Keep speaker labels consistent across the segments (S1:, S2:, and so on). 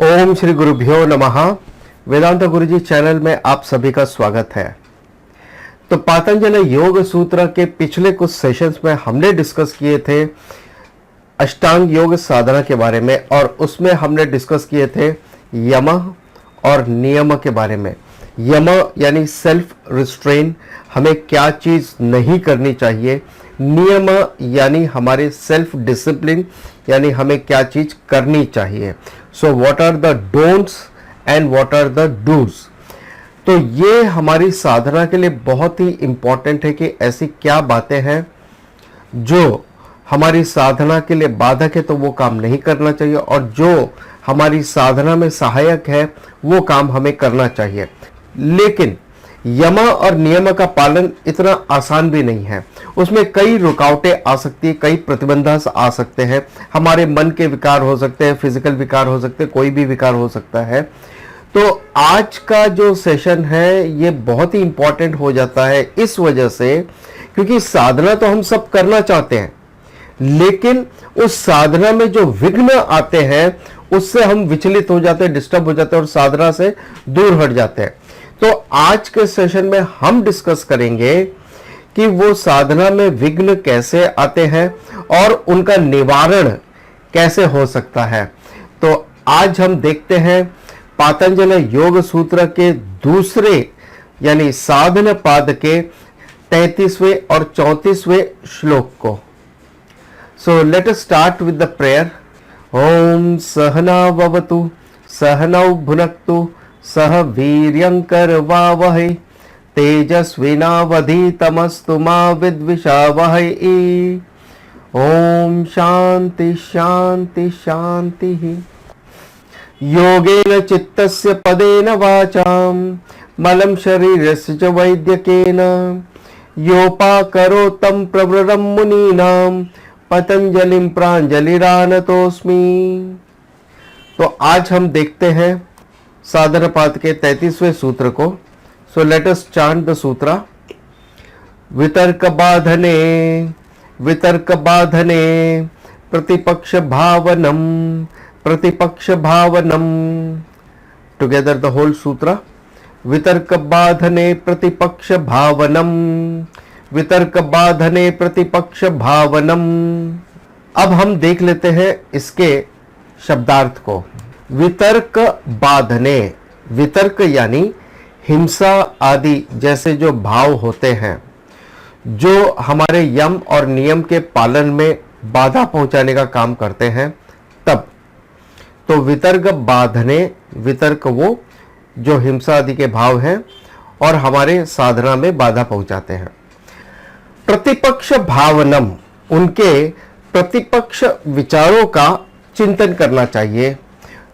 S1: ओम श्री गुरुभ्यो नमः। वेदांत गुरुजी चैनल में आप सभी का स्वागत है। तो पातंजलि योग सूत्र के पिछले कुछ सेशंस में हमने डिस्कस किए थे अष्टांग योग साधना के बारे में, और उसमें हमने डिस्कस किए थे यम और नियम के बारे में। यम यानी सेल्फ रिस्ट्रेन, हमें क्या चीज नहीं करनी चाहिए। नियम यानी हमारे सेल्फ डिसिप्लिन, यानी हमें क्या चीज करनी चाहिए। So what are the don'ts and what are the dos. तो ये हमारी साधना के लिए बहुत ही इंपॉर्टेंट है कि ऐसी क्या बातें हैं जो हमारी साधना के लिए बाधक है तो वो काम नहीं करना चाहिए, और जो हमारी साधना में सहायक है वो काम हमें करना चाहिए। लेकिन यम और नियम का पालन इतना आसान भी नहीं है। उसमें कई रुकावटें आ सकती है, कई प्रतिबंध आ सकते हैं। हमारे मन के विकार हो सकते हैं, फिजिकल विकार हो सकते हैं, कोई भी विकार हो सकता है। तो आज का जो सेशन है ये बहुत ही इंपॉर्टेंट हो जाता है इस वजह से, क्योंकि साधना तो हम सब करना चाहते हैं, लेकिन उस साधना में जो विघ्न आते हैं उससे हम विचलित हो जाते हैं, डिस्टर्ब हो जाते हैं और साधना से दूर हट जाते हैं। तो आज के सेशन में हम डिस्कस करेंगे कि वो साधना में विघ्न कैसे आते हैं और उनका निवारण कैसे हो सकता है। तो आज हम देखते हैं पातंजलि योग सूत्र के दूसरे यानी साधन पाद के 33वें और 34वें श्लोक को। So let us start with the prayer. ओम सहना भवतु सहनौ भुनक्तु सह वीर्यंकरवावहै तेजस्विनावधीतमस्तु मा विद्विषावहै। ओम शांति शांति शांति। योगेन चित्तस्य पदेन वाचां मलं शरीरस्य च वैद्यकेन योपाकरोतं प्रवृरं मुनीनां पतंजलिं प्राञ्जलिरानतोऽस्मि। तो आज हम देखते हैं साधन पाद के 33वें सूत्र को। So let us chant the सूत्र। वितर्क बाधने वितर्क बाधने प्रतिपक्ष भावनम प्रतिपक्ष भावनम। टुगेदर द होल सूत्र। वितर्क बाधने प्रतिपक्ष भावनम वितर्क बाधने प्रतिपक्ष भावनम। अब हम देख लेते हैं इसके शब्दार्थ को। वितर्क बाधने, वितर्क यानी हिंसा आदि जैसे जो भाव होते हैं जो हमारे यम और नियम के पालन में बाधा पहुंचाने का काम करते हैं, तब तो वितर्क बाधने, वितर्क वो जो हिंसा आदि के भाव हैं और हमारे साधना में बाधा पहुंचाते हैं। प्रतिपक्ष भावनम, उनके प्रतिपक्ष विचारों का चिंतन करना चाहिए,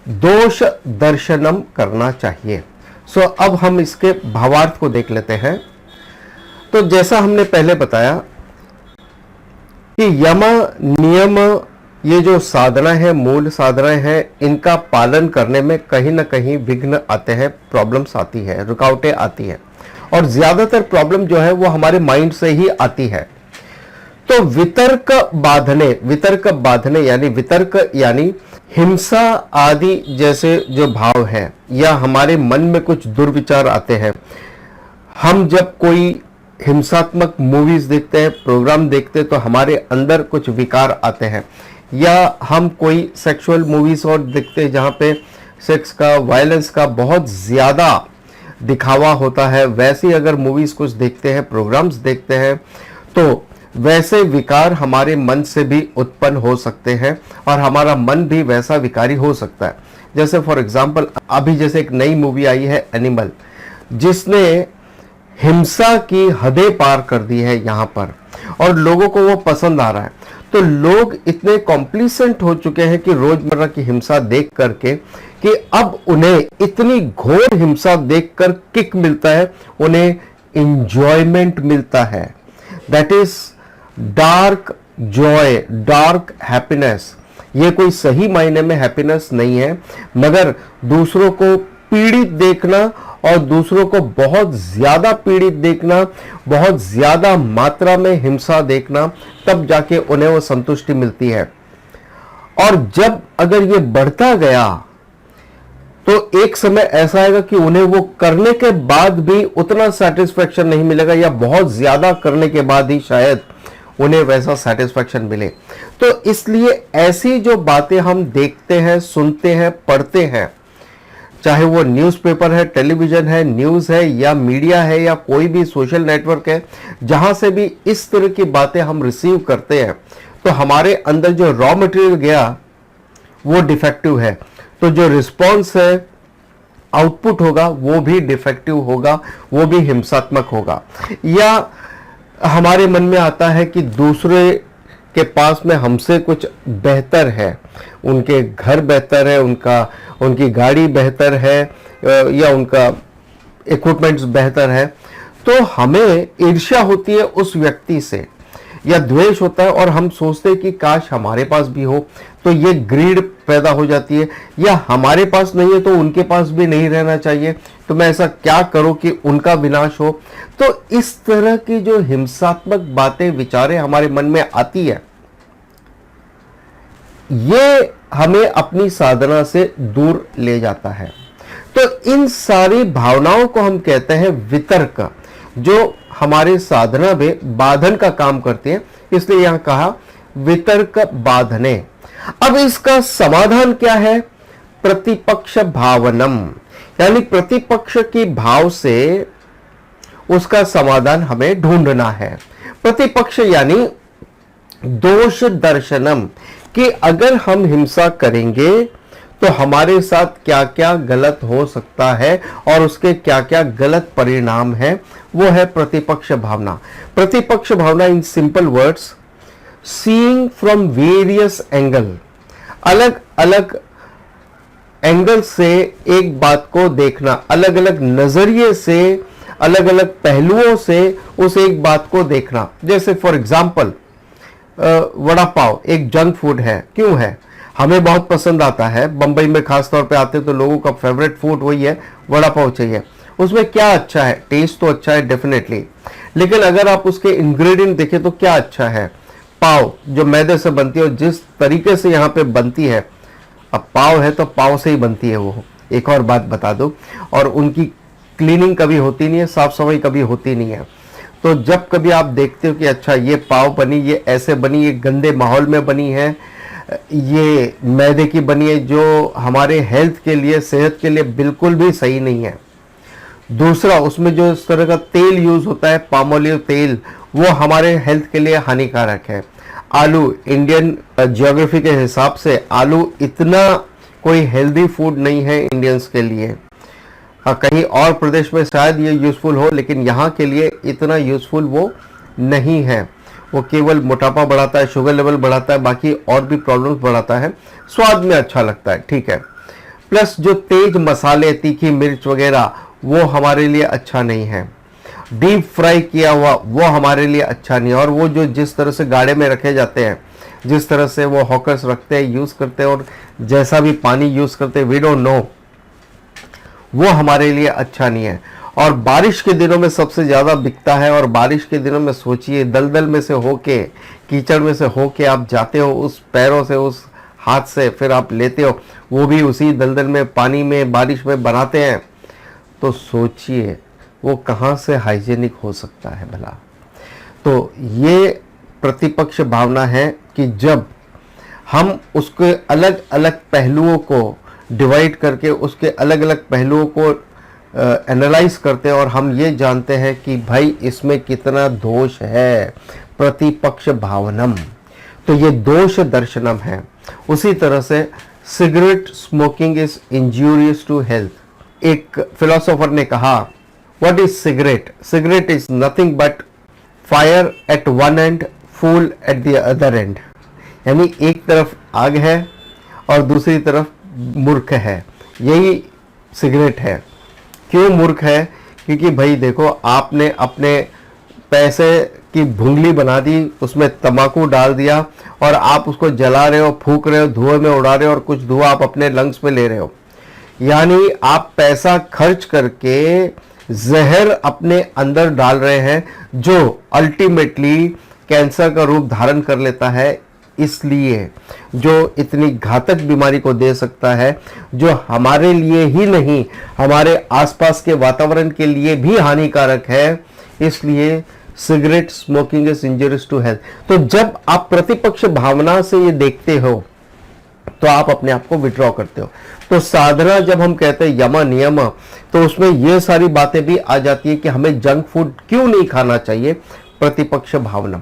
S1: दोष दर्शनम करना चाहिए। सो अब हम इसके भावार्थ को देख लेते हैं। तो जैसा हमने पहले बताया कि यम नियम ये जो साधना है, मूल साधनाएं हैं, इनका पालन करने में कहीं ना कहीं विघ्न आते हैं, प्रॉब्लम्स आती है, रुकावटें आती है, और ज्यादातर प्रॉब्लम जो है वो हमारे माइंड से ही आती है। तो वितर्क बाधने यानी वितर्क यानी हिंसा आदि जैसे जो भाव हैं या हमारे मन में कुछ दुर्विचार आते हैं। हम जब कोई हिंसात्मक मूवीज देखते हैं, प्रोग्राम देखते हैं, तो हमारे अंदर कुछ विकार आते हैं। या हम कोई सेक्सुअल मूवीज और देखते हैं जहाँ पे सेक्स का, वायलेंस का बहुत ज़्यादा दिखावा होता है, वैसी अगर मूवीज कुछ देखते हैं, प्रोग्राम्स देखते हैं, तो वैसे विकार हमारे मन से भी उत्पन्न हो सकते हैं और हमारा मन भी वैसा विकारी हो सकता है। जैसे फॉर एग्जांपल अभी जैसे एक नई मूवी आई है एनिमल, जिसने हिंसा की हदें पार कर दी है यहाँ पर, और लोगों को वो पसंद आ रहा है। तो लोग इतने कॉम्प्लिसेंट हो चुके हैं कि रोजमर्रा की हिंसा देख करके कि अब उन्हें इतनी घोर हिंसा देखकर किक मिलता है, उन्हें इंजॉयमेंट मिलता है। That is dark Joy, dark happiness. ये कोई सही मायने में हैप्पीनेस नहीं है, मगर दूसरों को पीड़ित देखना और दूसरों को बहुत ज्यादा पीड़ित देखना, बहुत ज्यादा मात्रा में हिंसा देखना, तब जाके उन्हें वो संतुष्टि मिलती है। और जब अगर ये बढ़ता गया तो एक समय ऐसा आएगा कि उन्हें वो करने के बाद भी उतना सेटिस्फेक्शन नहीं मिलेगा, या बहुत ज्यादा करने के बाद ही शायद उन्हें वैसा सेटिस्फेक्शन मिले। तो इसलिए ऐसी जो बातें हम देखते हैं, सुनते हैं, पढ़ते हैं, चाहे वो न्यूज़पेपर है, टेलीविजन है, न्यूज़ है, या मीडिया है, या कोई भी सोशल नेटवर्क है, जहां से भी इस तरह की बातें हम रिसीव करते हैं, तो हमारे अंदर जो रॉ मटेरियल गया वो डिफेक्टिव है, तो जो रिस्पॉन्स है, आउटपुट होगा, वो भी डिफेक्टिव होगा, वो भी हिंसात्मक होगा। या हमारे मन में आता है कि दूसरे के पास में हमसे कुछ बेहतर है, उनके घर बेहतर है, उनकी गाड़ी बेहतर है, या उनका इक्विपमेंट्स बेहतर है, तो हमें ईर्ष्या होती है उस व्यक्ति से, या द्वेष होता है, और हम सोचते हैं कि काश हमारे पास भी हो। तो ये ग्रीड पैदा हो जाती है, या हमारे पास नहीं है तो उनके पास भी नहीं रहना चाहिए, तो मैं ऐसा क्या करूं कि उनका विनाश हो। तो इस तरह की जो हिंसात्मक बातें, विचारें हमारे मन में आती है, ये हमें अपनी साधना से दूर ले जाता है। तो इन सारी भावनाओं को हम कहते हैं वितर्क, जो हमारे साधना में बाधन का काम करते हैं, इसलिए यहां कहा वितर्क बाधने। अब इसका समाधान क्या है? प्रतिपक्ष भावनम, यानी प्रतिपक्ष की भाव से उसका समाधान हमें ढूंढना है। प्रतिपक्ष यानी दोष दर्शनम, कि अगर हम हिंसा करेंगे तो हमारे साथ क्या क्या गलत हो सकता है और उसके क्या क्या गलत परिणाम है, वो है प्रतिपक्ष भावना। प्रतिपक्ष भावना in simple words, seeing from various angle, अलग अलग एंगल से एक बात को देखना, अलग अलग नजरिए से, अलग अलग पहलुओं से उस एक बात को देखना। जैसे फॉर एग्जाम्पल वड़ा पाव एक जंक फूड है, क्यों है? हमें बहुत पसंद आता है, बंबई में खास तौर पे आते तो लोगों का फेवरेट फूड वही है, वड़ा पाव चाहिए। उसमें क्या अच्छा है? टेस्ट तो अच्छा है डेफिनेटली, लेकिन अगर आप उसके इंग्रेडिएंट देखें तो क्या अच्छा है? पाव जो मैदे से बनती है, और जिस तरीके से यहाँ पे बनती है, अब पाव है तो पाव से ही बनती है वो, एक और बात बता दो, और उनकी क्लीनिंग कभी होती नहीं है, साफ सफाई कभी होती नहीं है। तो जब कभी आप देखते हो कि अच्छा ये पाव बनी, ये ऐसे बनी, ये गंदे माहौल में बनी है, ये मैदे की बनी है, जो हमारे हेल्थ के लिए, सेहत के लिए बिल्कुल भी सही नहीं है। दूसरा, उसमें जो इस तरह का तेल यूज होता है, पाम ऑलिव तेल, वो हमारे हेल्थ के लिए हानिकारक है। आलू, इंडियन ज्योग्राफी के हिसाब से आलू इतना कोई हेल्दी फूड नहीं है इंडियंस के लिए। कहीं और प्रदेश में शायद ये यूजफुल हो, लेकिन यहाँ के लिए इतना यूजफुल वो नहीं है। वो केवल मोटापा बढ़ाता है, शुगर लेवल बढ़ाता है, बाकी और भी प्रॉब्लम्स बढ़ाता है। स्वाद में अच्छा लगता है, ठीक है, प्लस जो तेज मसाले, तीखी मिर्च वगैरह, वो हमारे लिए अच्छा नहीं है। डीप फ्राई किया हुआ वो हमारे लिए अच्छा नहीं है। और वो जो जिस तरह से गाड़े में रखे जाते हैं, जिस तरह से वो हॉकर्स रखते हैं, यूज करते हैं, और जैसा भी पानी यूज करते हैं, वी डोंट नो, वो हमारे लिए अच्छा नहीं है। और बारिश के दिनों में सबसे ज़्यादा बिकता है। और बारिश के दिनों में सोचिए, दलदल में से होके, कीचड़ में से होके आप जाते हो, उस पैरों से, उस हाथ से फिर आप लेते हो, वो भी उसी दलदल में, पानी में, बारिश में बनाते हैं। तो सोचिए वो कहाँ से हाइजेनिक हो सकता है भला। तो ये प्रतिपक्ष भावना है कि जब हम उसके अलग अलग पहलुओं को डिवाइड करके, उसके अलग अलग पहलुओं को एनालाइज करते हैं, और हम ये जानते हैं कि भाई इसमें कितना दोष है, प्रतिपक्ष भावनम, तो ये दोष दर्शनम है। उसी तरह से cigarette smoking is injurious to health. एक फिलोसोफर ने कहा, what is cigarette? Cigarette is nothing but fire at one end, fool at the other end. यानी एक तरफ आग है और दूसरी तरफ मूर्ख है, यही सिगरेट है। क्यों मूर्ख है? क्योंकि भाई देखो, आपने अपने पैसे की भुंगली बना दी, उसमें तंबाकू डाल दिया, और आप उसको जला रहे हो, फूक रहे हो, धुएं में उड़ा रहे हो, और कुछ धुआं आप अपने लंग्स में ले रहे हो। यानी आप पैसा खर्च करके जहर अपने अंदर डाल रहे हैं, जो अल्टीमेटली कैंसर का रूप धारण कर लेता है, इसलिए, जो इतनी घातक बीमारी को दे सकता है, जो हमारे लिए ही नहीं हमारे आसपास के वातावरण के लिए भी हानिकारक है, इसलिए cigarette smoking is injurious to health. तो जब आप प्रतिपक्ष भावना से ये देखते हो तो आप अपने आप को विड्रॉ करते हो। तो साधना जब हम कहते हैं यम नियम, तो उसमें ये सारी बातें भी आ जाती है कि हमें जंक फूड क्यों नहीं खाना चाहिए, प्रतिपक्ष भावना।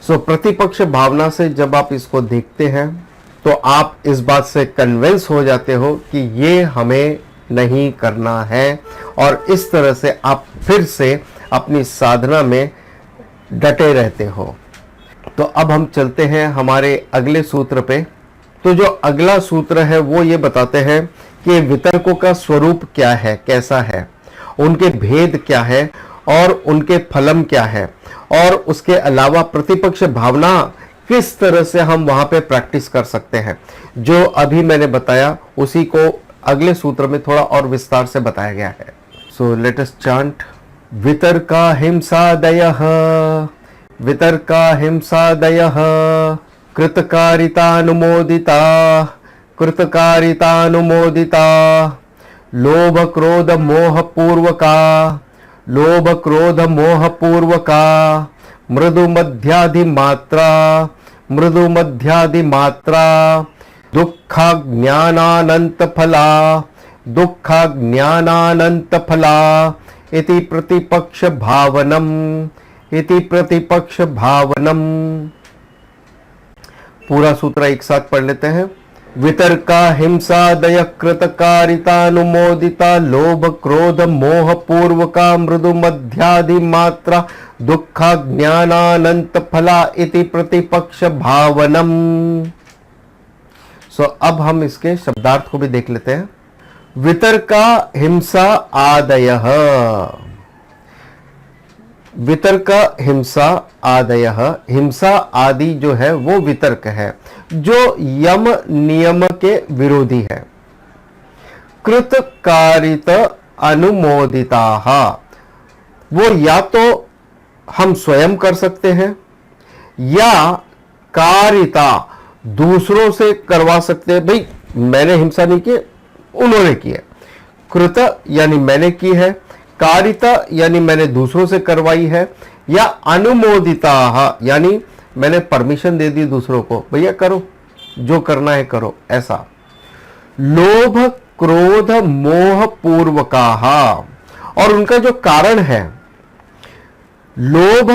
S1: सो प्रतिपक्ष भावना से जब आप इसको देखते हैं तो आप इस बात से कन्विंस हो जाते हो कि ये हमें नहीं करना है, और इस तरह से आप फिर से अपनी साधना में डटे रहते हो। तो अब हम चलते हैं हमारे अगले सूत्र पे। तो जो अगला सूत्र है वो ये बताते हैं कि वितर्कों का स्वरूप क्या है, कैसा है, उनके भेद क्या है और उनके फलम क्या है, और उसके अलावा प्रतिपक्ष भावना किस तरह से हम वहां पे प्रैक्टिस कर सकते हैं। जो अभी मैंने बताया उसी को अगले सूत्र में थोड़ा और विस्तार से बताया गया है। सो लेट अस चांट। वितर्का हिंसादयः, वितर्का हिंसादयः, कृतकारितानुमोदिता, कृतकारितानुमोदिता, लोभ क्रोध मोह पूर्वका, लोभ क्रोध मोह पूर्वका, मृदु मध्याधिमात्रा, मृदु मध्याधिमात्रा, दुःखाज्ञानानंत फला, दुःखाज्ञानानंत फला, इति प्रतिपक्ष भावनम, इति प्रतिपक्ष भावनम। पूरा सूत्र एक साथ पढ़ लेते हैं। वितर्का हिंसादय कृतकारितानुमोदिता, लोभ क्रोध मोह पूर्वका, मृदु मध्यादि मात्रा, दुःखा ज्ञानानंत फला, इति प्रतिपक्ष भावनम। सो अब हम इसके शब्दार्थ को भी देख लेते हैं। वितर्का हिंसा आदयः, वितर्क हिंसा आदयः, हिंसा आदि जो है वो वितर्क है जो यम नियम के विरोधी है। कृतकारित अनुमोदिताः, वो या तो हम स्वयं कर सकते हैं या कारिता दूसरों से करवा सकते हैं। भाई मैंने हिंसा नहीं की, उन्होंने की है। कृत यानी मैंने की है, कारिता यानी मैंने दूसरों से करवाई है, या अनुमोदिता यानी मैंने परमिशन दे दी दूसरों को, भैया करो जो करना है करो, ऐसा। लोभ क्रोध मोह पूर्वका, और उनका जो कारण है लोभ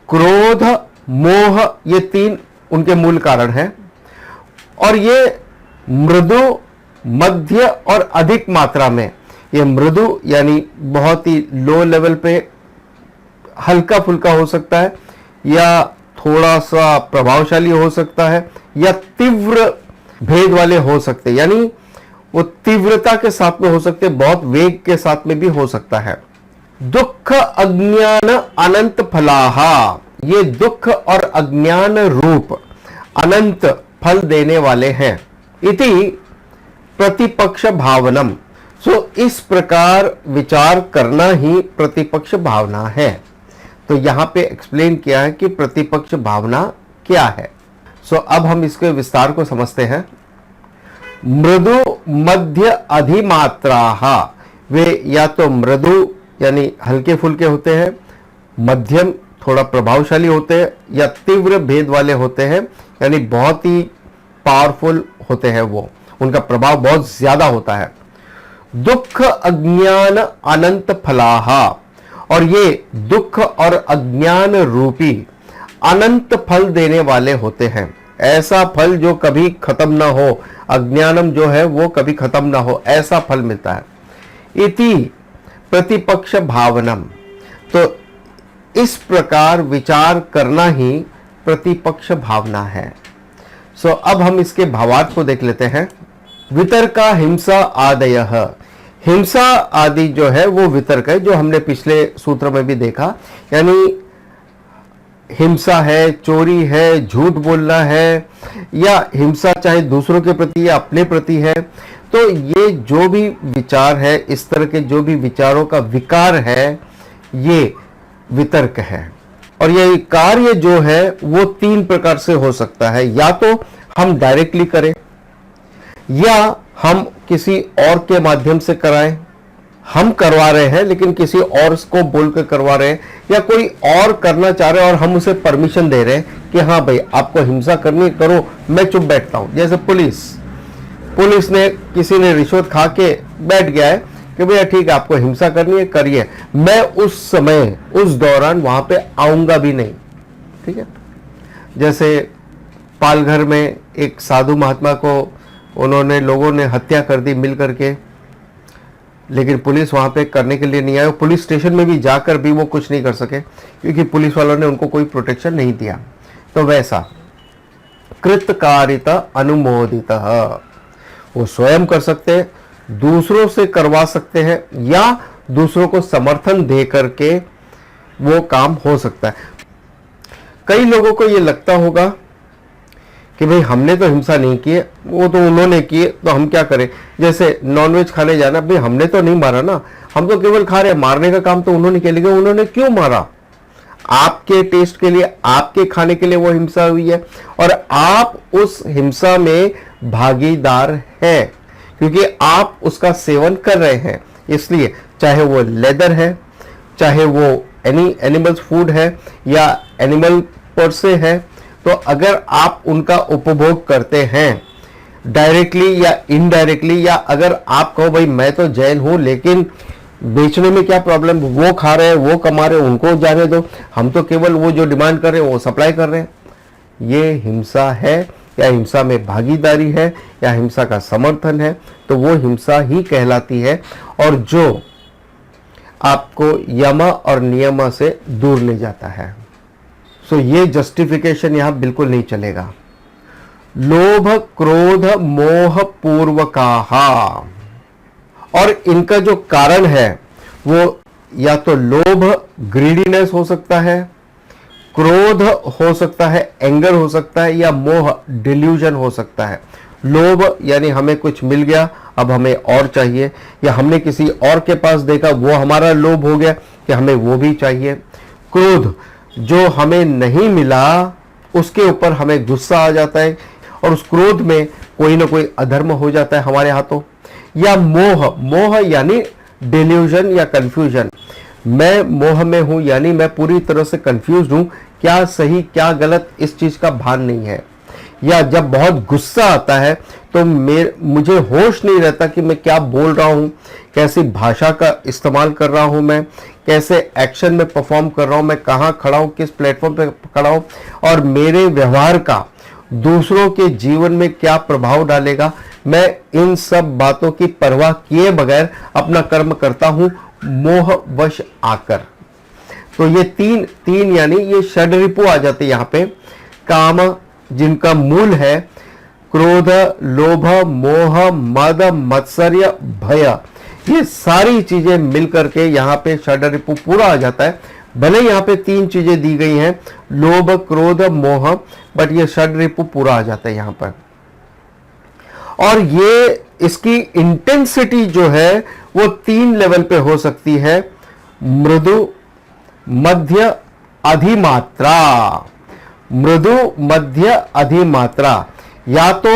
S1: क्रोध मोह, ये तीन उनके मूल कारण है, और ये मृदु मध्य और अधिक मात्रा में। ये मृदु यानी बहुत ही लो लेवल पे हल्का फुल्का हो सकता है, या थोड़ा सा प्रभावशाली हो सकता है, या तीव्र भेद वाले हो सकते हैं, यानी वो तीव्रता के साथ में हो सकते हैं, बहुत वेग के साथ में भी हो सकता है। दुख अज्ञान अनंत फलाहा, ये दुख और अज्ञान रूप अनंत फल देने वाले हैं। इति प्रतिपक्ष भावनम, सो इस प्रकार विचार करना ही प्रतिपक्ष भावना है। तो यहां पे एक्सप्लेन किया है कि प्रतिपक्ष भावना क्या है। सो अब हम इसके विस्तार को समझते हैं। मृदु मध्य अधिमात्राः, वे या तो मृदु यानी हल्के फुल्के होते हैं, मध्यम थोड़ा प्रभावशाली होते हैं, या तीव्र भेद वाले होते हैं, यानी बहुत ही पावरफुल होते हैं, वो उनका प्रभाव बहुत ज्यादा होता है। दुख अज्ञान अनंत फलाहा, और ये दुख और अज्ञान रूपी अनंत फल देने वाले होते हैं। ऐसा फल जो कभी खत्म ना हो, अज्ञानम जो है वो कभी खत्म ना हो, ऐसा फल मिलता है। इति प्रतिपक्ष भावनम, तो इस प्रकार विचार करना ही प्रतिपक्ष भावना है। सो अब हम इसके भावार्थ को देख लेते हैं। वितर्का हिंसा आदयः, हिंसा आदि जो है वो वितर्क है, जो हमने पिछले सूत्र में भी देखा, यानी हिंसा है, चोरी है, झूठ बोलना है, या हिंसा चाहे दूसरों के प्रति या अपने प्रति है। तो ये जो भी विचार है, इस तरह के जो भी विचारों का विकार है, ये वितर्क है। और ये कार्य जो है वो 3 प्रकार से हो सकता है, या तो हम डायरेक्टली करें, या हम किसी और के माध्यम से कराएं, हम करवा रहे हैं लेकिन किसी और को बोल कर करवा रहे हैं, या कोई और करना चाह रहे हैं और हम उसे परमिशन दे रहे हैं कि हाँ भाई आपको हिंसा करनी करो, मैं चुप बैठता हूं। जैसे पुलिस ने, किसी ने रिश्वत खा के बैठ गया है कि भैया ठीक है आपको हिंसा करनी है करिए, मैं उस समय उस दौरान वहां पे आऊंगा भी नहीं। ठीक है, जैसे पालघर में एक साधु महात्मा को लोगों ने हत्या कर दी मिल करके, लेकिन पुलिस वहां पे करने के लिए नहीं आई। पुलिस स्टेशन में भी जाकर भी वो कुछ नहीं कर सके क्योंकि पुलिस वालों ने उनको कोई प्रोटेक्शन नहीं दिया। तो वैसा कृतकारिता अनुमोदित, वो स्वयं कर सकते हैं, दूसरों से करवा सकते हैं, या दूसरों को समर्थन दे करके वो काम हो सकता है। कई लोगों को ये लगता होगा कि भाई हमने तो हिंसा नहीं की है, वो तो उन्होंने की है, तो हम क्या करें। जैसे नॉनवेज खाने जाना, भाई हमने तो नहीं मारा ना, हम तो केवल खा रहे हैं, मारने का काम तो उन्होंने किया, लेकिन उन्होंने क्यों मारा? आपके टेस्ट के लिए, आपके खाने के लिए वो हिंसा हुई है, और आप उस हिंसा में भागीदार हैं क्योंकि आप उसका सेवन कर रहे हैं। इसलिए चाहे वो लेदर है, चाहे वो एनिमल्स फूड है, या एनिमल पर से है, तो अगर आप उनका उपभोग करते हैं डायरेक्टली या इनडायरेक्टली, या अगर आप कहो भाई मैं तो जैन हूं लेकिन बेचने में क्या प्रॉब्लम, वो खा रहे हैं, वो कमा रहे हैं, उनको जाने दो, हम तो केवल वो जो डिमांड कर रहे हैं वो सप्लाई कर रहे हैं, ये हिंसा है या हिंसा में भागीदारी है या हिंसा का समर्थन है, तो वो हिंसा ही कहलाती है, और जो आपको यम और नियम से दूर ले जाता है। सो ये जस्टिफिकेशन यहां बिल्कुल नहीं चलेगा। लोभ क्रोध मोह पूर्वकाहा, और इनका जो कारण है वो या तो लोभ ग्रीडीनेस हो सकता है, क्रोध हो सकता है, एंगर हो सकता है, या मोह डिल्यूजन हो सकता है। लोभ यानी हमें कुछ मिल गया अब हमें और चाहिए, या हमने किसी और के पास देखा वो हमारा लोभ हो गया कि हमें वो भी चाहिए। क्रोध, जो हमें नहीं मिला उसके ऊपर हमें गुस्सा आ जाता है और उस क्रोध में कोई ना कोई अधर्म हो जाता है हमारे हाथों। या मोह यानी डिल्यूजन या कंफ्यूजन, मैं मोह में हूं यानी मैं पूरी तरह से कंफ्यूज हूं, क्या सही क्या गलत इस चीज का भान नहीं है। या जब बहुत गुस्सा आता है तो मुझे होश नहीं रहता कि मैं क्या बोल रहा हूं, कैसी भाषा का इस्तेमाल कर रहा हूं, मैं कैसे एक्शन में परफॉर्म कर रहा हूं, मैं कहां खड़ा हूं, किस प्लेटफॉर्म पे खड़ा हूं, और मेरे व्यवहार का दूसरों के जीवन में क्या प्रभाव डालेगा। मैं इन सब बातों की परवाह किए बगैर अपना कर्म करता हूं मोहवश आकर। तो ये तीन यानी ये षड्रिपु आ जाते यहां पे। काम जिनका मूल है क्रोध, लोभ, मोह, मद, मत्सर्य, भय, ये सारी चीजें मिलकर के यहाँ पे षड्रिपु पूरा आ जाता है। भले यहाँ पे 3 चीजें दी गई हैं, लोभ क्रोध मोह, बट ये षड्रिपु पूरा आ जाता है यहाँ पर। और ये इसकी इंटेंसिटी जो है वो 3 लेवल पे हो सकती है, मृदु, मध्य, अधिमात्रा। मृदु, मध्य, अधिमात्रा, या तो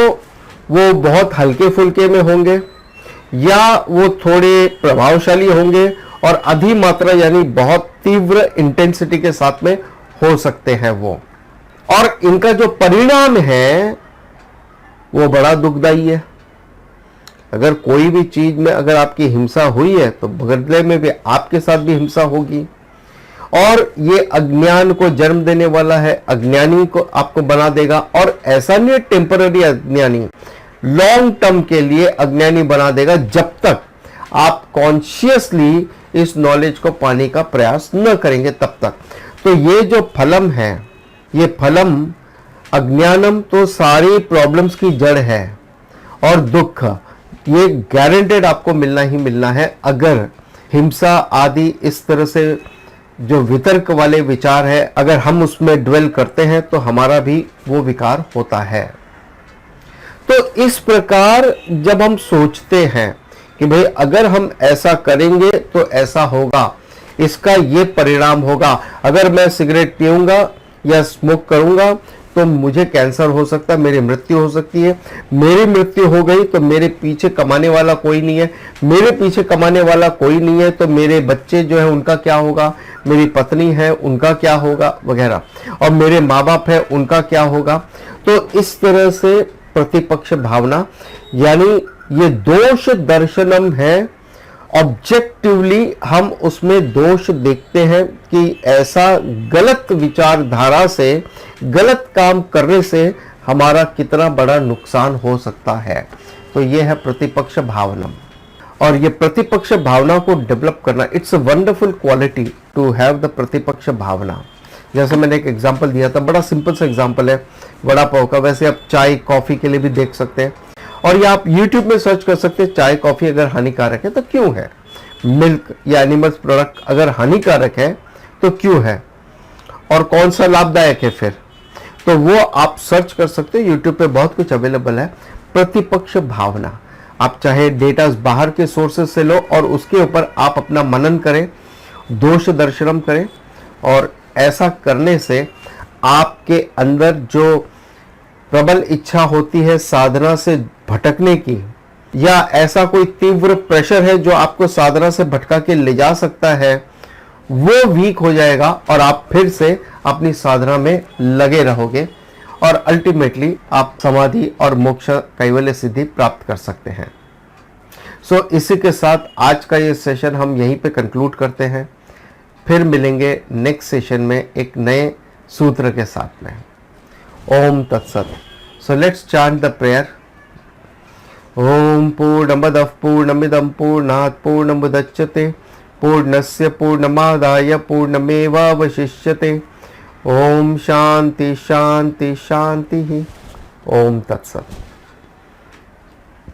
S1: वो बहुत हल्के फुल्के में होंगे या वो थोड़े प्रभावशाली होंगे, और अधिमात्रा यानी बहुत तीव्र इंटेंसिटी के साथ में हो सकते हैं वो। और इनका जो परिणाम है वो बड़ा दुखदाई है। अगर कोई भी चीज में अगर आपकी हिंसा हुई है तो बदले में भी आपके साथ भी हिंसा होगी, और ये अज्ञान को जन्म देने वाला है, अज्ञानी को आपको बना देगा। और ऐसा नहीं टेम्पररी अज्ञानी, लॉन्ग टर्म के लिए अज्ञानी बना देगा जब तक आप कॉन्शियसली इस नॉलेज को पाने का प्रयास न करेंगे तब तक। तो ये जो फलम है, ये फलम अज्ञानम तो सारी प्रॉब्लम्स की जड़ है, और दुख ये गारंटेड आपको मिलना ही मिलना है। अगर हिंसा आदि इस तरह से जो वितर्क वाले विचार है अगर हम उसमें ड्वेल करते हैं तो हमारा भी वो विकार होता है। तो इस प्रकार जब हम सोचते हैं कि भाई अगर हम ऐसा करेंगे तो ऐसा होगा, इसका ये परिणाम होगा। अगर मैं सिगरेट पीऊंगा या स्मोक करूंगा तो मुझे कैंसर हो सकता है, मेरी मृत्यु हो सकती है। मेरी मृत्यु हो गई तो मेरे पीछे कमाने वाला कोई नहीं है, मेरे पीछे कमाने वाला कोई नहीं है तो मेरे बच्चे जो है उनका क्या होगा, मेरी पत्नी है उनका क्या होगा वगैरह, और मेरे माँ बाप है उनका क्या होगा। तो इस तरह से प्रतिपक्ष भावना यानी ये दोष दर्शनम है। ऑब्जेक्टिवली हम उसमें दोष देखते हैं कि ऐसा गलत विचारधारा से, गलत काम करने से हमारा कितना बड़ा नुकसान हो सकता है। तो ये है प्रतिपक्ष भावना, और ये प्रतिपक्ष भावना को डेवलप करना, it's a wonderful quality to have the प्रतिपक्ष भावना। जैसे मैंने एक एग्जांपल दिया था, बड़ा सिंपल सा एग्जांपल है वड़ा पाव का। वैसे आप चाय कॉफी के लिए भी देख सकते हैं, और ये आप YouTube में सर्च कर सकते हैं चाय कॉफी अगर हानिकारक है तो क्यों है, मिल्क या एनिमल्स प्रोडक्ट अगर हानिकारक है तो क्यों है, और कौन सा लाभदायक है फिर। तो वो आप सर्च कर सकते हैं, YouTube पे बहुत कुछ अवेलेबल है। प्रतिपक्ष भावना, आप चाहे डेटा बाहर के सोर्सेज से लो और उसके ऊपर आप अपना मनन करें, दोष दर्शनम करें, और ऐसा करने से आपके अंदर जो प्रबल इच्छा होती है साधना से भटकने की, या ऐसा कोई तीव्र प्रेशर है जो आपको साधना से भटका के ले जा सकता है, वो वीक हो जाएगा और आप फिर से अपनी साधना में लगे रहोगे, और अल्टीमेटली आप समाधि और मोक्ष कैवल्य सिद्धि प्राप्त कर सकते हैं। सो इसी के साथ आज का ये सेशन हम यहीं पे कंक्लूड करते हैं। फिर मिलेंगे नेक्स्ट सेशन में एक नए सूत्र के साथ में। ओम तत्सत। So let's chant the prayer. ओम पूर्णमदः पूर्णमिदं पूर्णात् पूर्णमुदच्यते पूर्णस्य पूर्णमादाय पूर्णमेवावशिष्यते। ओम शांति शांति शांति। ओम तत्सत।